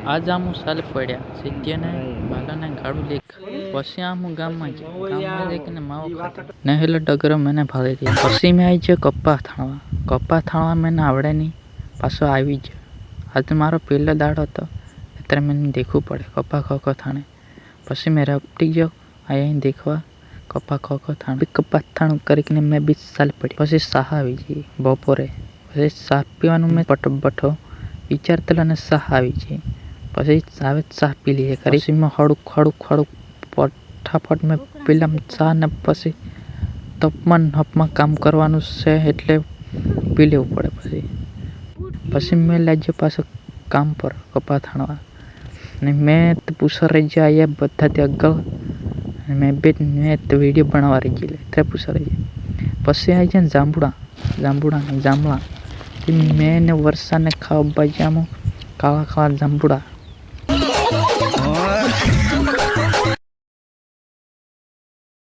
આજ આમ સાલે પડ્યા સિદ્ધિને બાલાને ગાડું લેખ પછી આમ ગામમાં જઈને માવો ખાતો ને હેલો ડગરો મને ભાવે દે પછી મેં આવી ગયો કપ્પા થાણવા મને આવડે નહીં પાછો આવી ગયો આજે મારો પહેલો દાડો હતો એટલે મને દેખવું પડે કપ્પા ખોખો થાણે પછી મેં રપટી ગયો અહીં દેખવા કપ્પા ખોખો થાણ કપ્પા થાણું કરીને મેં બી સાલ પડી પછી સાહ આવી ગઈ બપોરે પછી સાહ પીવાનું મેં બઠો વિચારતો અને સાહ આવી ગઈ પછી સાહ પી લઈએ પછી મેં ખડુક ફટાફટ મેં પેલા ચા ને પછી હપમાં કામ કરવાનું છે એટલે પી લેવું પડે પછી મેં લાગ્યો પાછો કામ પર કપા થાણવા ને મેં પૂછો રહી ગયા અહીંયા બધા ત્યાં ગયો મેં વિડીયો બનાવવા રહી ગયેલી ત્યાં પૂછો રહી ગયા પછી આવી જાય જાંબુડા મેં ને વર્ષાને ખાવા બાજામાં ખાવા જાંબુડા